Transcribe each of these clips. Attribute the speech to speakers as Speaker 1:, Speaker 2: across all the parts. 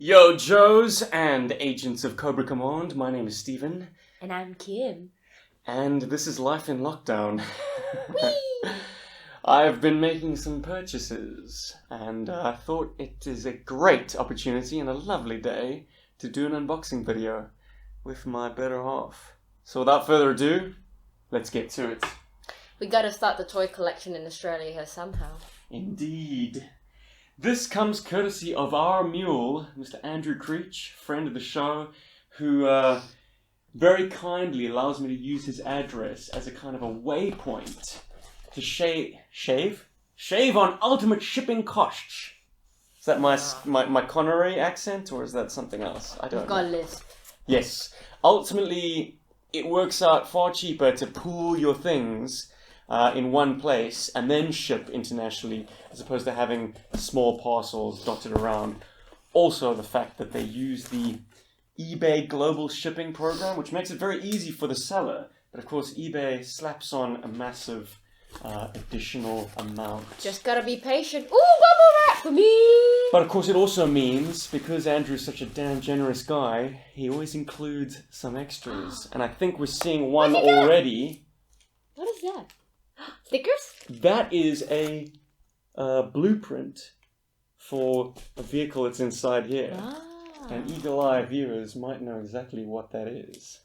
Speaker 1: Yo, Joes and agents of Cobra Command, my name is Steven.
Speaker 2: And I'm Kim.
Speaker 1: And this is Life in Lockdown.
Speaker 2: Whee!
Speaker 1: I've been making some purchases, and I thought it is a great opportunity and a lovely day to do an unboxing video with my better half. So without further ado, let's get to it.
Speaker 2: We gotta start the toy collection in Australia here somehow.
Speaker 1: Indeed. This comes courtesy of our mule, Mr. Andrew Creech, friend of the show, who very kindly allows me to use his address as a kind of a waypoint to shave on ultimate shipping costs. Is that my Connery accent, or is that something else? I don't know.
Speaker 2: Got a list.
Speaker 1: Yes. Ultimately, it works out far cheaper to pool your things in one place and then ship internationally, as opposed to having small parcels dotted around. Also, the fact that they use the eBay global shipping program, which makes it very easy for the seller, but of course eBay slaps on a massive additional amount.
Speaker 2: Just gotta be patient. Ooh, bubble wrap for me!
Speaker 1: But of course it also means, because Andrew's such a damn generous guy, he always includes some extras. And I think we're seeing one already.
Speaker 2: What is that? Stickers?
Speaker 1: That is a blueprint for a vehicle that's inside here.
Speaker 2: Ah.
Speaker 1: And eagle-eye viewers might know exactly what that is.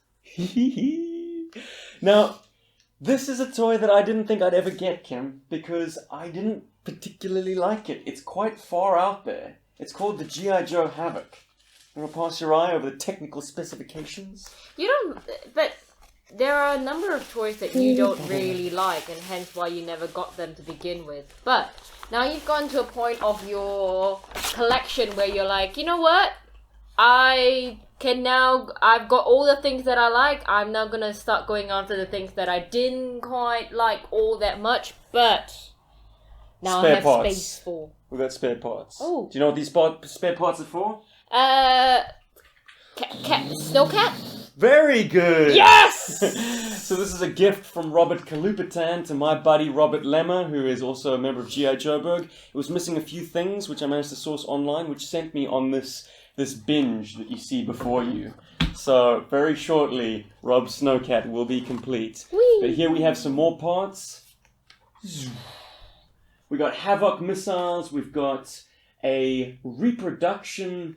Speaker 1: Now, this is a toy that I didn't think I'd ever get, Kim, because I didn't particularly like it. It's quite far out there. It's called the G.I. Joe Havoc. You want to pass your eye over the technical specifications?
Speaker 2: You don't... But there are a number of toys that you don't really like, and hence why you never got them to begin with. But now you've gone to a point of your collection where you're like, you know what? I've got all the things that I like. I'm now gonna start going after the things that I didn't quite like all that much, but now I have space for.
Speaker 1: We've got spare parts.
Speaker 2: Oh.
Speaker 1: Do you know what these spare parts are for?
Speaker 2: Snowcat?
Speaker 1: Very good!
Speaker 2: Yes!
Speaker 1: So this is a gift from Robert Kalupitan to my buddy Robert Lemmer, who is also a member of G.I. Joeberg. It was missing a few things, which I managed to source online, which sent me on this binge that you see before you. So, very shortly, Rob's Snowcat will be complete.
Speaker 2: Whee!
Speaker 1: But here we have some more parts. We got Havoc missiles, we've got a reproduction,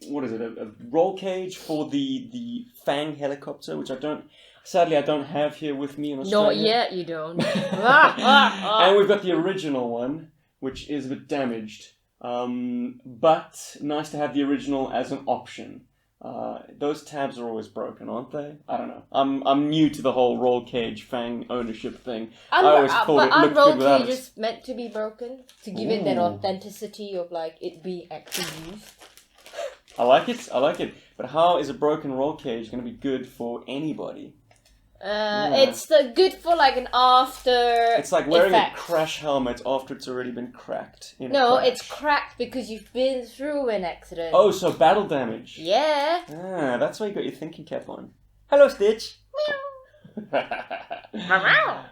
Speaker 1: what is it, a roll cage for the Fang helicopter, which sadly I don't have here with me in Australia.
Speaker 2: Not yet, you don't.
Speaker 1: And we've got the original one, which is a bit damaged. But nice to have the original as an option. Those tabs are always broken, aren't they? I don't know. I'm new to the whole roll cage Fang ownership thing. I always thought it looked good without it.
Speaker 2: Roll cages meant to be broken to give it that authenticity of like it being actually used.
Speaker 1: I like it. But how is a broken roll cage going to be good for anybody?
Speaker 2: It's good for like an after.
Speaker 1: It's like wearing
Speaker 2: effect.
Speaker 1: a crash helmet after it's already been cracked.
Speaker 2: It's cracked because you've been through an accident.
Speaker 1: Oh, so battle damage.
Speaker 2: Yeah.
Speaker 1: Ah, that's why you got your thinking cap on. Hello, Stitch.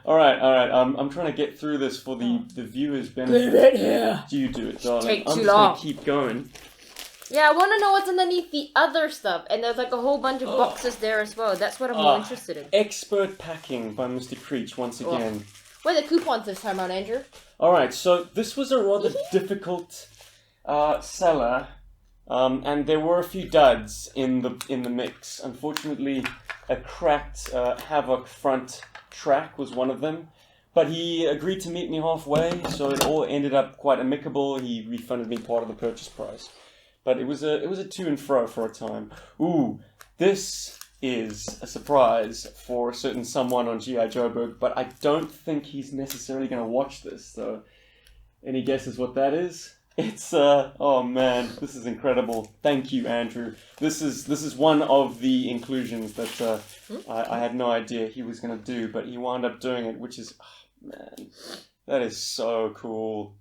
Speaker 1: All right. I'm trying to get through this for the viewers' benefit. You do it, darling.
Speaker 2: Take too
Speaker 1: I'm just
Speaker 2: long.
Speaker 1: gonna keep going.
Speaker 2: Yeah, I want to know what's underneath the other stuff, and there's like a whole bunch of boxes there as well. That's what I'm more interested in.
Speaker 1: Expert packing by Mr. Creech once again.
Speaker 2: Where are the coupons this time around, Andrew?
Speaker 1: All right, so this was a rather difficult seller, and there were a few duds in the mix. Unfortunately, a cracked Havoc front track was one of them. But he agreed to meet me halfway, so it all ended up quite amicable. He refunded me part of the purchase price. But it was a to and fro for a time. Ooh, this is a surprise for a certain someone on G.I. Joeberg, but I don't think he's necessarily going to watch this. So, any guesses what that is? It's oh man, this is incredible. Thank you, Andrew. This is one of the inclusions that I had no idea he was going to do, but he wound up doing it, which is man, that is so cool.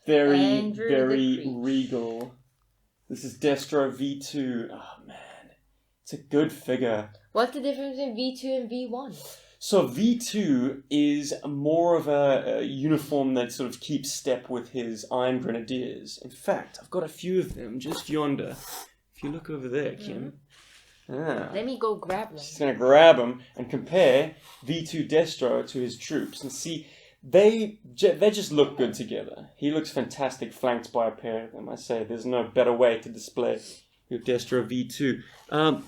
Speaker 1: Very regal. This is Destro V2. Oh man, it's a good figure.
Speaker 2: What's the difference between V2 and V1?
Speaker 1: So V2 is more of a uniform that sort of keeps step with his Iron Grenadiers. In fact, I've got a few of them just yonder. If you look over there, Kim.
Speaker 2: Let me go grab them.
Speaker 1: She's going to grab them and compare V2 Destro to his troops and see. They just look good together. He looks fantastic flanked by a pair of them. I say there's no better way to display your Destro V2.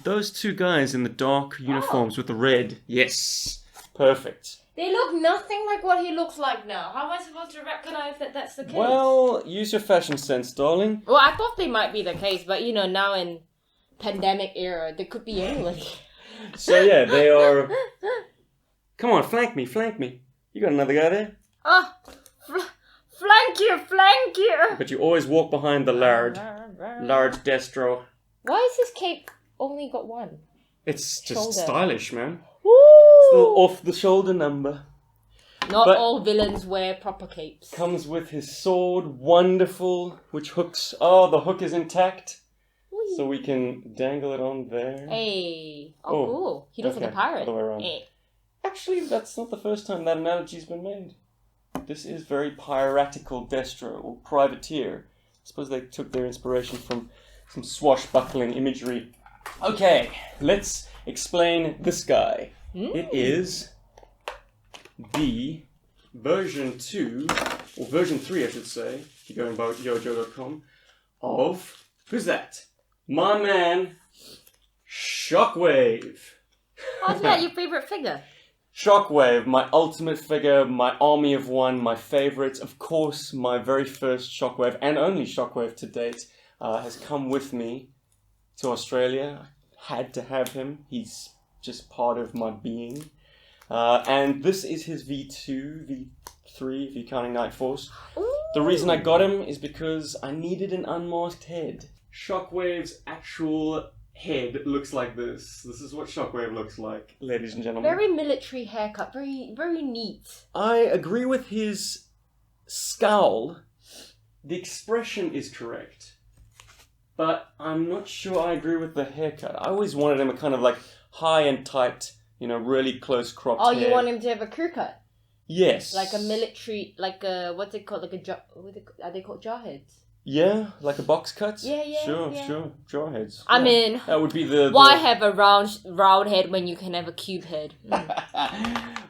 Speaker 1: Those two guys in the dark uniforms with the red. Yes. Perfect.
Speaker 2: They look nothing like what he looks like now. How am I supposed to recognize that that's the case?
Speaker 1: Well, use your fashion sense, darling.
Speaker 2: Well, I thought they might be the case, but you know, now in pandemic era, they could be anybody.
Speaker 1: So yeah, they are... Come on, flank me. You got another guy there?
Speaker 2: Oh, flank you!
Speaker 1: But you always walk behind the large Destro.
Speaker 2: Why is his cape only got one?
Speaker 1: It's just
Speaker 2: Shoulder.
Speaker 1: stylish, man.
Speaker 2: Woo!
Speaker 1: It's a little off-the-shoulder number.
Speaker 2: Not
Speaker 1: But-
Speaker 2: all villains wear proper capes.
Speaker 1: Comes with his sword, wonderful, which hooks... Oh, the hook is intact.
Speaker 2: Whee.
Speaker 1: So we can dangle it on there.
Speaker 2: Hey.
Speaker 1: Oh,
Speaker 2: Oh, cool. He looks like a
Speaker 1: okay,
Speaker 2: pirate.
Speaker 1: other way around.
Speaker 2: Eh.
Speaker 1: Actually, that's not the first time that analogy's been made. This is very piratical Destro, or privateer. I suppose they took their inspiration from some swashbuckling imagery. Okay, let's explain this guy. It is the version 2, or version 3 I should say, if you go about yojo.com, of, who's that? My man, Shockwave.
Speaker 2: How's that your favorite figure?
Speaker 1: Shockwave, my ultimate figure, my army of one, my favorite. Of course, my very first Shockwave, and only Shockwave to date, has come with me to Australia. I had to have him. He's just part of my being. And this is his V2, V3, if you're counting Night Force.
Speaker 2: Ooh.
Speaker 1: The reason I got him is because I needed an unmasked head. Shockwave's actual head looks like this. This is what Shockwave looks like, ladies and gentlemen.
Speaker 2: Very military haircut. Very neat.
Speaker 1: I agree with his scowl. The expression is correct. But I'm not sure I agree with the haircut. I always wanted him a kind of like high and tight, you know, really close cropped
Speaker 2: Oh,
Speaker 1: hair.
Speaker 2: you want him to have a crew cut?
Speaker 1: Yes.
Speaker 2: Like a military, like a, what's it called? Like a, are they called jarheads?
Speaker 1: Yeah, like a box cut?
Speaker 2: Yeah,
Speaker 1: Sure,
Speaker 2: yeah.
Speaker 1: sure. Jawheads.
Speaker 2: I
Speaker 1: Yeah.
Speaker 2: mean,
Speaker 1: That would be the...
Speaker 2: why have a round head when you can have a cube head?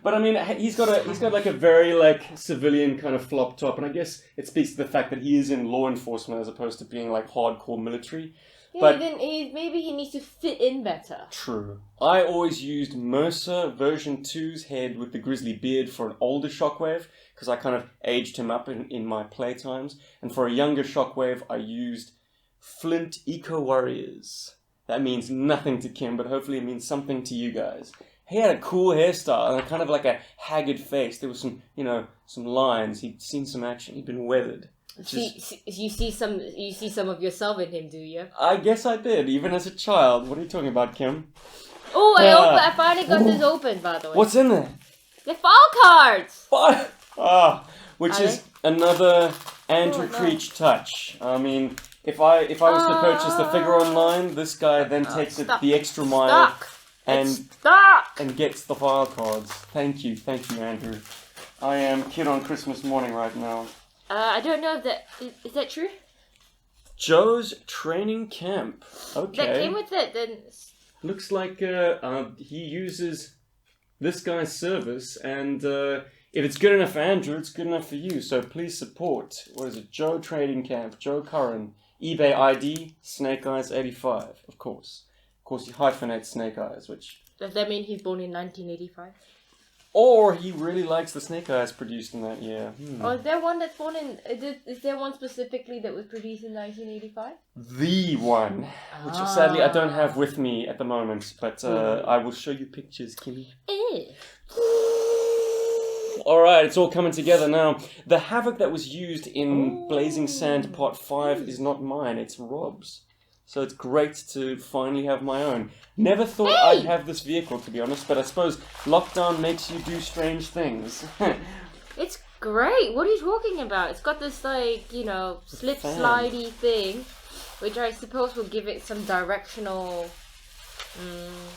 Speaker 1: But I mean, he's got like a very like civilian kind of flop top, and I guess it speaks to the fact that he is in law enforcement as opposed to being like hardcore military.
Speaker 2: Yeah,
Speaker 1: But-
Speaker 2: then maybe he needs to fit in better.
Speaker 1: True. I always used Mercer version 2's head with the grizzly beard for an older Shockwave, because I kind of aged him up in my playtimes. And for a younger Shockwave, I used Flint Eco Warriors. That means nothing to Kim, but hopefully it means something to you guys. He had a cool hairstyle and a kind of like a haggard face. There was some, you know, some lines. He'd seen some action. He'd been weathered.
Speaker 2: You see some of yourself in him, do you?
Speaker 1: I guess I did, even as a child. What are you talking about, Kim?
Speaker 2: Oh, I finally got this open, by the way.
Speaker 1: What's in there?
Speaker 2: The file cards!
Speaker 1: Which
Speaker 2: Are
Speaker 1: is another Andrew
Speaker 2: Oh, no.
Speaker 1: Creech touch. I mean, if I was to purchase the figure online, this guy then takes it
Speaker 2: Stuck.
Speaker 1: the extra mile
Speaker 2: Stuck!
Speaker 1: and
Speaker 2: It's stuck!
Speaker 1: and gets the file cards. Thank you, Andrew. I am kid on Christmas morning right now.
Speaker 2: I don't know if that... Is that true?
Speaker 1: Joe's training camp.
Speaker 2: That
Speaker 1: Okay.
Speaker 2: came with it, then...
Speaker 1: Looks like he uses this guy's service, and if it's good enough for Andrew, it's good enough for you. So please support. What is it? Joe Trading Camp, Joe Curran, eBay ID, Snake Eyes 85. Of course, he hyphenates Snake Eyes, which.
Speaker 2: Does that mean he's born in 1985?
Speaker 1: Or he really likes the Snake Eyes produced in that year.
Speaker 2: Or is there one that's born in... Is there one specifically that was produced in 1985?
Speaker 1: The one, which sadly I don't have with me at the moment, but I will show you pictures, Kimmy. Alright, it's all coming together now. The Havoc that was used in Blazing Sand Part 5 is not mine, it's Rob's. So it's great to finally have my own. Never thought I'd have this vehicle, to be honest, but I suppose lockdown makes you do strange things.
Speaker 2: It's great. What are you talking about? It's got this, like, you know, slip
Speaker 1: fan.
Speaker 2: slidey thing, which I suppose will give it some directional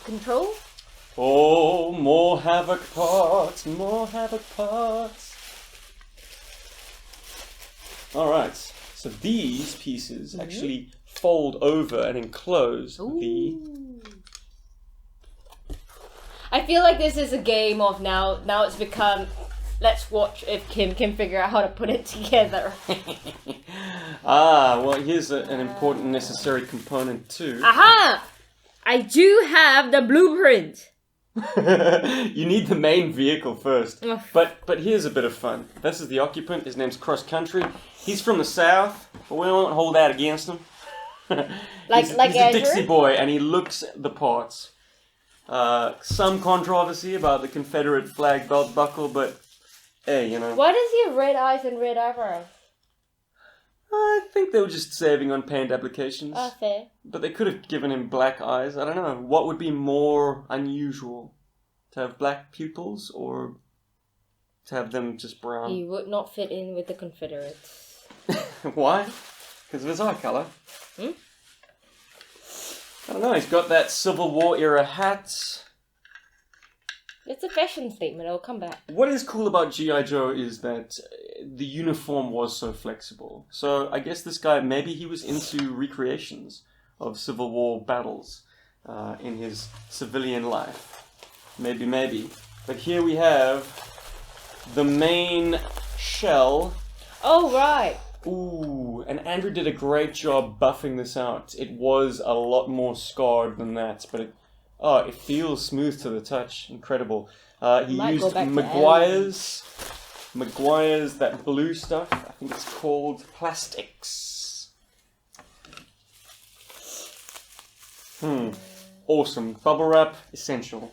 Speaker 2: control.
Speaker 1: Oh, more havoc parts, more havoc parts. Alright, so these pieces actually fold over and enclose the...
Speaker 2: I feel like this is a game of now it's become, let's watch if Kim can figure out how to put it together.
Speaker 1: Well, here's an important necessary component too.
Speaker 2: Aha! I do have the blueprint.
Speaker 1: You need the main vehicle first.
Speaker 2: Ugh.
Speaker 1: But here's a bit of fun. This is the occupant. His name's Cross Country. He's from the south, but we won't hold that against him. He's a Dixie boy, and he looks the parts. Some controversy about the Confederate flag belt buckle, but hey, you know.
Speaker 2: Why does he have red eyes and red eyebrows?
Speaker 1: I think they were just saving on paint applications.
Speaker 2: Oh, fair.
Speaker 1: But they could have given him black eyes. I don't know. What would be more unusual? To have black pupils or to have them just brown?
Speaker 2: He would not fit in with the Confederates.
Speaker 1: Why? Because of his eye colour? I don't know. He's got that Civil War era hat.
Speaker 2: It's a fashion statement. It'll come back.
Speaker 1: What is cool about G.I. Joe is that the uniform was so flexible. So I guess this guy, maybe he was into recreations of Civil War battles in his civilian life. Maybe. But here we have the main shell.
Speaker 2: Oh, right.
Speaker 1: Ooh, and Andrew did a great job buffing this out. It was a lot more scarred than that, but it feels smooth to the touch. Incredible. He used Maguire's, that blue stuff. I think it's called Plastics. Awesome. Bubble wrap, essential.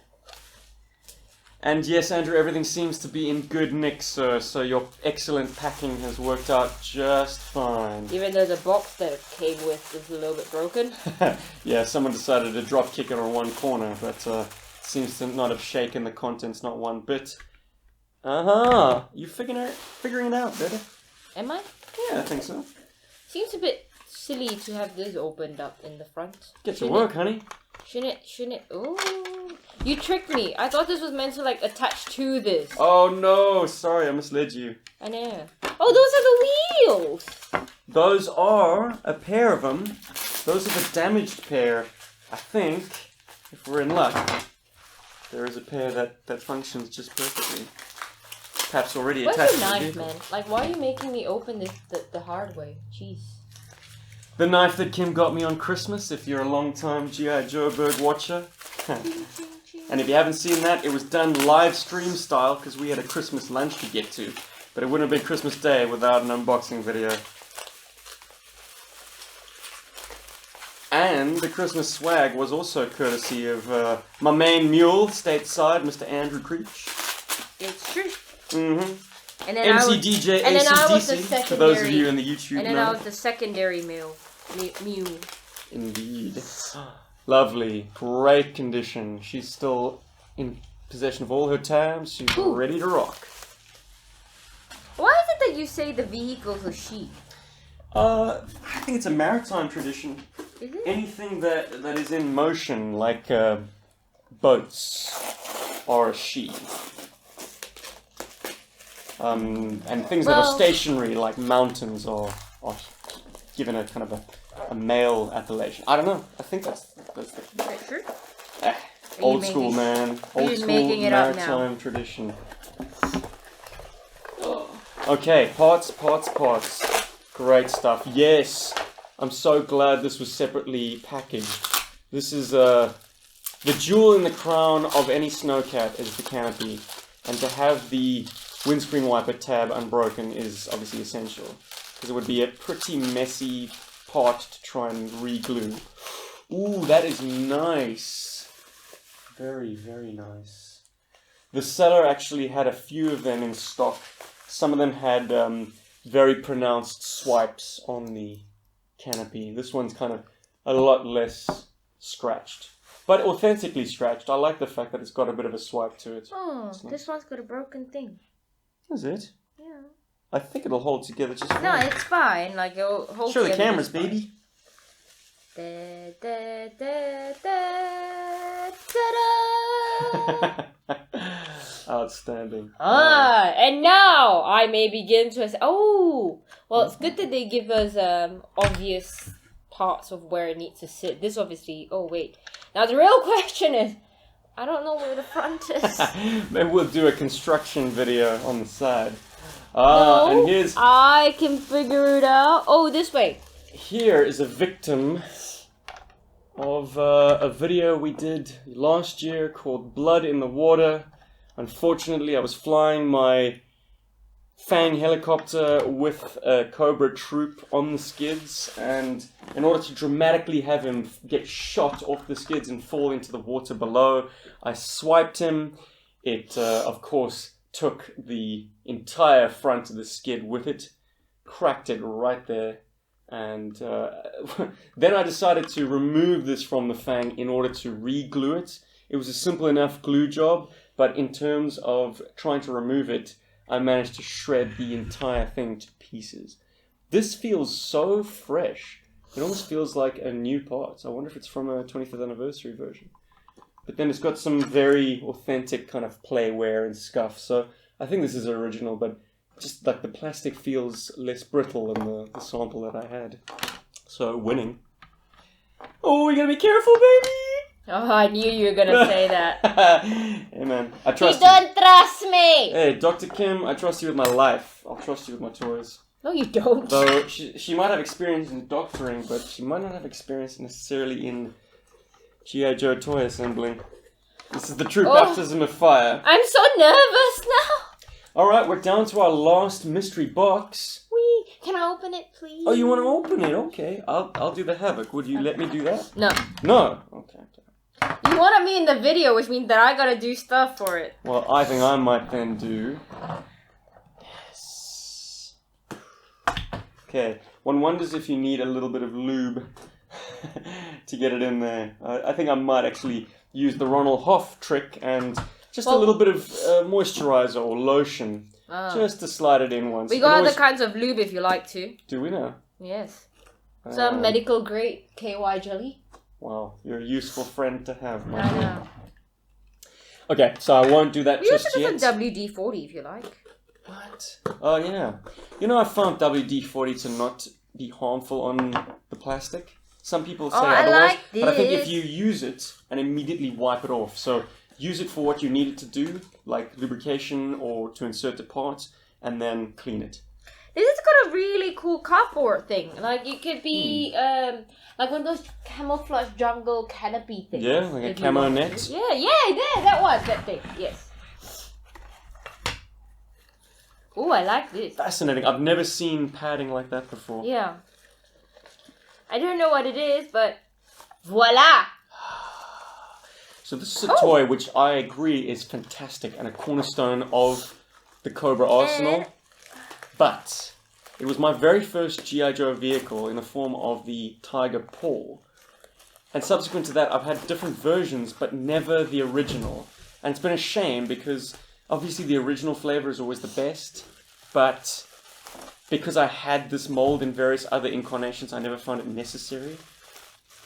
Speaker 1: And yes, Andrew, everything seems to be in good nick, sir, so your excellent packing has worked out just fine.
Speaker 2: Even though the box that it came with is a little bit broken.
Speaker 1: Yeah, someone decided to drop kick it on one corner, but seems to not have shaken the contents not one bit. You figuring it out, better?
Speaker 2: Am I?
Speaker 1: Yeah, I think so.
Speaker 2: Seems a bit silly to have this opened up in the front.
Speaker 1: Get to work, honey.
Speaker 2: Shouldn't it? Ooh. You tricked me. I thought this was meant to, attach to this.
Speaker 1: Oh, no. Sorry, I misled you.
Speaker 2: I know. Oh, those are the wheels.
Speaker 1: Those are a pair of them. Those are the damaged pair. I think, if we're in luck, there is a pair that functions just perfectly. Perhaps already attached to the
Speaker 2: knife,
Speaker 1: vehicle.
Speaker 2: man? Why are you making me open this the hard way? Jeez.
Speaker 1: The knife that Kim got me on Christmas, if you're a long-time G.I. Joe Berg watcher. And if you haven't seen that, it was done live stream style because we had a Christmas lunch to get to. But it wouldn't have been Christmas Day without an unboxing video. And the Christmas swag was also courtesy of my main mule, stateside, Mr. Andrew Creech.
Speaker 2: It's true.
Speaker 1: Mm-hmm.
Speaker 2: And then
Speaker 1: MC DJ
Speaker 2: I was the
Speaker 1: ACDC,
Speaker 2: secondary,
Speaker 1: for those of you in the YouTube
Speaker 2: And then
Speaker 1: know.
Speaker 2: I was the secondary mule.
Speaker 1: Indeed. Lovely. Great condition. She's still in possession of all her tabs. She's ready to rock.
Speaker 2: Why is it that you say the vehicle's a she?
Speaker 1: I think it's a maritime tradition.
Speaker 2: Is it?
Speaker 1: Anything that is in motion, like boats, are a she. And things that are stationary, like mountains, are given a kind of a male appellation. I don't know. I think that's
Speaker 2: Sure.
Speaker 1: old school, man. Old school maritime tradition. Okay, parts. Great stuff. Yes, I'm so glad this was separately packaged. This is the jewel in the crown of any snowcat is the canopy, and to have the windscreen wiper tab unbroken is obviously essential, because it would be a pretty messy part to try and re-glue. Ooh, that is nice. Very, very nice. The seller actually had a few of them in stock. Some of them had very pronounced swipes on the canopy. This one's kind of a lot less scratched, but authentically scratched. I like the fact that it's got a bit of a swipe to it.
Speaker 2: Oh, this one's got a broken thing.
Speaker 1: Is it?
Speaker 2: Yeah.
Speaker 1: I think it'll hold together just fine.
Speaker 2: No, it's fine. It'll hold
Speaker 1: Show the
Speaker 2: together
Speaker 1: cameras,
Speaker 2: just fine.
Speaker 1: baby.
Speaker 2: Da, da, da, da, ta-da!
Speaker 1: Outstanding.
Speaker 2: And now I may begin to say, it's good that they give us obvious parts of where it needs to sit. This obviously, now the real question is, I don't know where the front is.
Speaker 1: Maybe we'll do a construction video on the side.
Speaker 2: No,
Speaker 1: and here's...
Speaker 2: I can figure it out. Oh, this way.
Speaker 1: Here is a victim of a video we did last year called Blood in the Water. Unfortunately, I was flying my Fang helicopter with a Cobra troop on the skids, and in order to dramatically have him get shot off the skids and fall into the water below, I swiped him. It, of course, took the entire front of the skid with it, cracked it right there, and then I decided to remove this from the Fang in order to re-glue it. It was a simple enough glue job, but in terms of trying to remove it, I managed to shred the entire thing to pieces. This feels so fresh. It almost feels like a new part. I wonder if it's from a 25th anniversary version. But then it's got some very authentic kind of playwear and scuff. So I think this is original, but just like the plastic feels less brittle than the sample that I had. So winning. Oh, we gotta be careful, baby!
Speaker 2: Oh, I knew you were gonna say that.
Speaker 1: Hey man, I trust
Speaker 2: you. Don't trust me!
Speaker 1: Hey, Dr. Kim, I trust you with my life. I'll trust you with my toys.
Speaker 2: No, you don't.
Speaker 1: Though she might have experience in doctoring, but she might not have experience necessarily in G.I. Joe toy assembling. This is the true baptism of fire.
Speaker 2: I'm so nervous now.
Speaker 1: Alright, we're down to our last mystery box.
Speaker 2: Can I open it, please?
Speaker 1: Oh, you want to open it? Okay, I'll do the havoc. Would you let me do that?
Speaker 2: No.
Speaker 1: No? Okay.
Speaker 2: You wanted me in the video, which means that I gotta do stuff for it.
Speaker 1: Well, I think I might then do... Yes. Okay, one wonders if you need a little bit of lube to get it in there. I think I might actually use the Ronald Hoff trick and just a little bit of moisturizer or lotion. Just to slide it in once.
Speaker 2: We got other kinds of lube if you like to.
Speaker 1: Do we now?
Speaker 2: Yes. Some medical grade KY jelly.
Speaker 1: Wow, you're a useful friend to have, my
Speaker 2: I
Speaker 1: friend.
Speaker 2: know.
Speaker 1: Okay, so I won't do that just
Speaker 2: yet.
Speaker 1: yet.
Speaker 2: Use some WD-40 if you like.
Speaker 1: What? Oh, yeah. You know, I found WD-40 to not be harmful on the plastic. Some people say otherwise, but I think if you use it and immediately wipe it off, so use it for what you need it to do, like lubrication or to insert the parts, and then clean it.
Speaker 2: This has got a really cool cardboard thing. Like, it could be, like one of those camouflage jungle canopy things.
Speaker 1: Yeah, like a camo net.
Speaker 2: Yeah, that thing, yes. Oh, I like this.
Speaker 1: Fascinating. I've never seen padding like that before.
Speaker 2: Yeah. I don't know what it is, but voila!
Speaker 1: So this is a toy which I agree is fantastic and a cornerstone of the Cobra arsenal. But it was my very first G.I. Joe vehicle in the form of the Tiger Paw. And subsequent to that, I've had different versions, but never the original. And it's been a shame because obviously the original flavor is always the best. But because I had this mold in various other incarnations, I never found it necessary.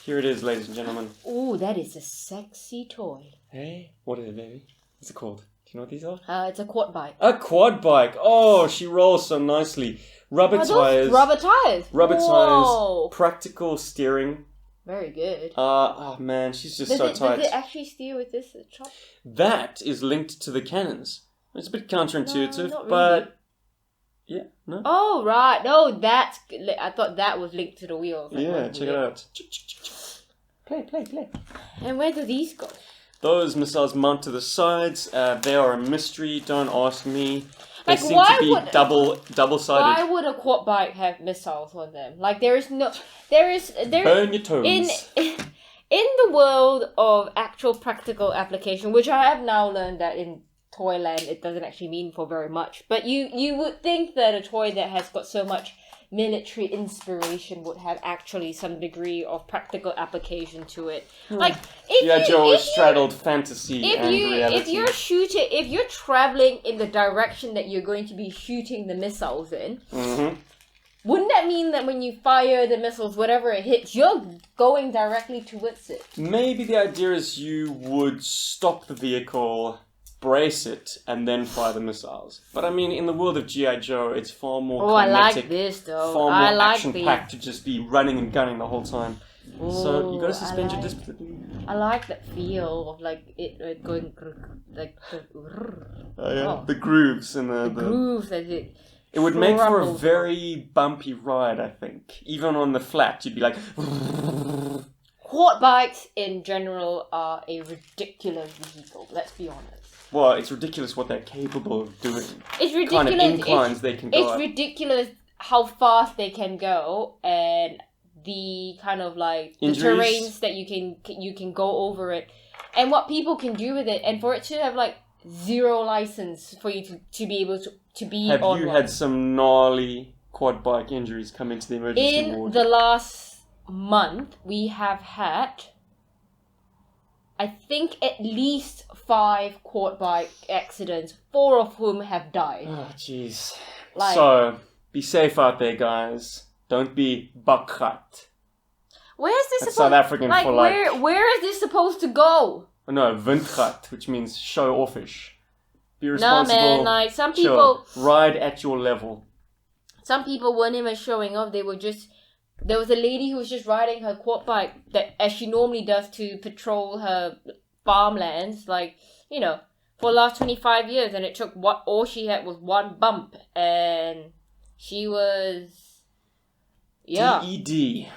Speaker 1: Here it is, ladies and gentlemen.
Speaker 2: Ooh, that is a sexy toy.
Speaker 1: Hey, what is it, baby? What's it called? Do you know what these are?
Speaker 2: It's a quad bike.
Speaker 1: A quad bike! Oh, she rolls so nicely. Rubber tires.
Speaker 2: Rubber tires?
Speaker 1: Rubber
Speaker 2: Whoa.
Speaker 1: tires. Practical steering.
Speaker 2: Very good.
Speaker 1: Oh man, she's just so tight.
Speaker 2: Does it actually steer with this chop?
Speaker 1: That is linked to the cannons. It's a bit counterintuitive,
Speaker 2: not really.
Speaker 1: but... Yeah, no?
Speaker 2: Oh, right. No, that's... I thought that was linked to the wheels. Like,
Speaker 1: Yeah, check it out.
Speaker 2: Play. And where do these go?
Speaker 1: Those missiles mount to the sides. They are a mystery. Don't ask me. They
Speaker 2: Like,
Speaker 1: seem to be double-sided.
Speaker 2: Why would a quad bike have missiles on them? Like, there is...
Speaker 1: Burn your toes.
Speaker 2: In the world of actual practical application, which I have now learned that in Toyland it doesn't actually mean for very much, but you would think that a toy that has got so much military inspiration would have actually some degree of practical application to it. Like,
Speaker 1: Joe straddled fantasy and reality.
Speaker 2: If you're traveling in the direction that you're going to be shooting the missiles in, wouldn't that mean that when you fire the missiles, whatever it hits, you're going directly towards it?
Speaker 1: Maybe the idea is you would stop the vehicle, brace it, and then fire the missiles. But I mean, in the world of G.I. Joe, it's far more kinetic,
Speaker 2: I like this though.
Speaker 1: far more
Speaker 2: I like
Speaker 1: action-packed to just be running and gunning the whole time. So you gotta suspend your disbelief.
Speaker 2: I like that feel of like it going like
Speaker 1: The grooves and
Speaker 2: the grooves that it.
Speaker 1: It would make for a very bumpy ride, I think. Even on the flat, you'd be like.
Speaker 2: Quad bikes in general are a ridiculous vehicle. Let's be honest.
Speaker 1: Well, it's ridiculous what they're capable of doing.
Speaker 2: It's ridiculous.
Speaker 1: Kind of inclines they can go.
Speaker 2: It's ridiculous how fast they can go and the kind of like
Speaker 1: Injuries?
Speaker 2: The terrains that you can go over it, and what people can do with it, and for it to have like zero license for you to be able to be on.
Speaker 1: Have you had some gnarly quad bike injuries come into the emergency ward?
Speaker 2: In the last month, we have had, I think, at least 5 quad bike accidents, 4 of whom have died.
Speaker 1: Oh, jeez.
Speaker 2: Like,
Speaker 1: so, be safe out there, guys. Don't be bakrat.
Speaker 2: Where is this
Speaker 1: That's
Speaker 2: supposed?
Speaker 1: South African
Speaker 2: like,
Speaker 1: for
Speaker 2: where is this supposed to go?
Speaker 1: No, windgat, which means show offish. Be
Speaker 2: Nah,
Speaker 1: responsible.
Speaker 2: man. Like some people,
Speaker 1: ride at your level.
Speaker 2: some people weren't even showing off. They were just. There was a lady who was just riding her quad bike that, as she normally does, to patrol her farmlands. Like, you know, for the last 25 years, and it took all she had was one bump, and she was. Yeah.
Speaker 1: DED.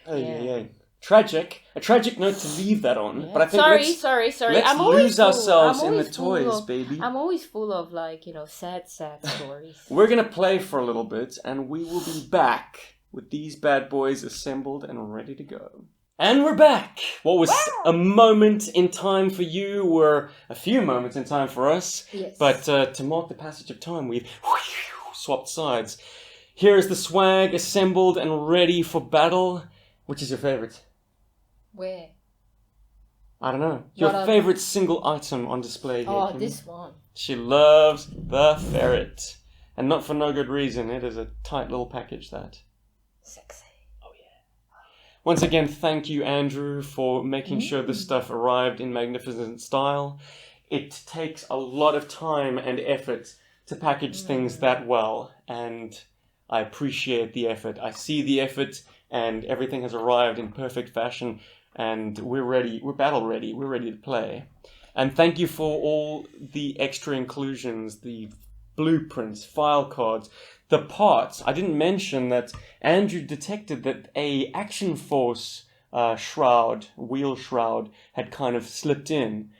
Speaker 1: Oh,
Speaker 2: Yeah.
Speaker 1: Tragic. A tragic note to leave that on.
Speaker 2: Yeah.
Speaker 1: But I think
Speaker 2: sorry.
Speaker 1: let's
Speaker 2: I'm always
Speaker 1: lose ourselves in the
Speaker 2: always full
Speaker 1: toys,
Speaker 2: of-
Speaker 1: baby.
Speaker 2: I'm always full of like, you know, sad stories.
Speaker 1: We're gonna play for a little bit, and we will be back with these bad boys assembled and ready to go. And we're back! What was a moment in time for you were a few moments in time for us.
Speaker 2: Yes.
Speaker 1: But to mark the passage of time, we've swapped sides. Here is the swag assembled and ready for battle. Which is your favorite?
Speaker 2: Where?
Speaker 1: I don't know. Your
Speaker 2: What
Speaker 1: favorite single item on display here.
Speaker 2: Oh,
Speaker 1: Kimmy?
Speaker 2: this one.
Speaker 1: She loves the ferret. And not for no good reason. It is a tight little package, that.
Speaker 2: Sexy.
Speaker 1: Oh, yeah. Once again, thank you, Andrew, for making sure this stuff arrived in magnificent style. It takes a lot of time and effort to package things that well, and I appreciate the effort. I see the effort, and everything has arrived in perfect fashion, and we're ready. We're battle ready. We're ready to play. And thank you for all the extra inclusions, the blueprints, file cards, the parts. I didn't mention that Andrew detected that a Action Force wheel shroud, had kind of slipped in,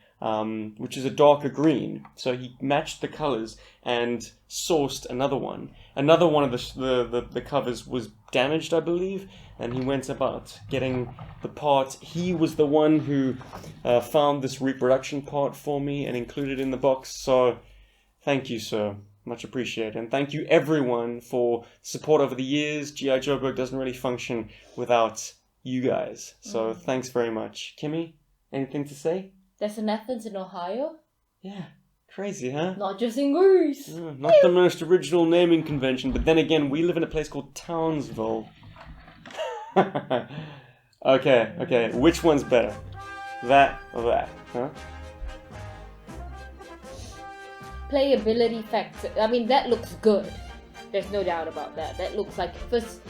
Speaker 1: which is a darker green. So he matched the colors and sourced another one. Another one of the covers was damaged, I believe, and he went about getting the part. He was the one who found this reproduction part for me and included it in the box. So thank you, sir. Much appreciated. And thank you, everyone, for support over the years. G.I. Joburg doesn't really function without you guys. So thanks very much. Kimmy, anything to say?
Speaker 2: There's an Athens in Ohio?
Speaker 1: Yeah. Crazy, huh?
Speaker 2: Not just in Greece.
Speaker 1: Not the most original naming convention, but then again, we live in a place called Townsville. Okay. Which one's better? That or that, huh?
Speaker 2: Playability factor. I mean, that looks good. There's no doubt about that. That looks like first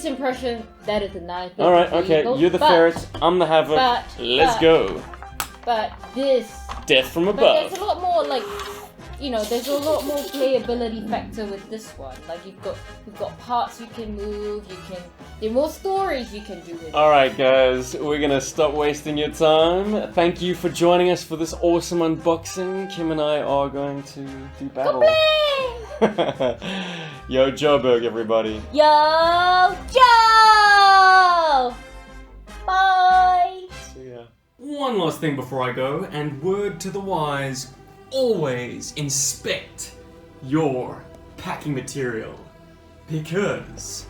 Speaker 2: impression. That is a nice.
Speaker 1: Alright, okay. You're the ferret. I'm the havoc. Let's go.
Speaker 2: But this.
Speaker 1: Death from
Speaker 2: But
Speaker 1: above.
Speaker 2: there's a lot more like, you know, there's a lot more playability factor with this one. Like you've got parts you can move. There are more stories you can do with it.
Speaker 1: Alright guys, we're gonna stop wasting your time. Thank you for joining us for this awesome unboxing. Kim and I are going to do battle. Yo, Joburg, everybody.
Speaker 2: Yo, Joe! Bye!
Speaker 1: See ya. One last thing before I go, and word to the wise, always inspect your packing material. Because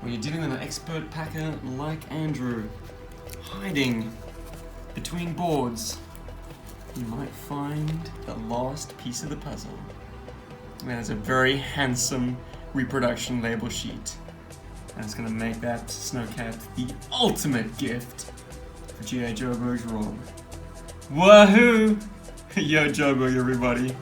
Speaker 1: when you're dealing with an expert packer like Andrew, hiding between boards, you might find the last piece of the puzzle. There's a very handsome reproduction label sheet. And it's gonna make that snowcat the ultimate gift for G.I. Joe Rogue. Wahoo! Yo, Joe, everybody.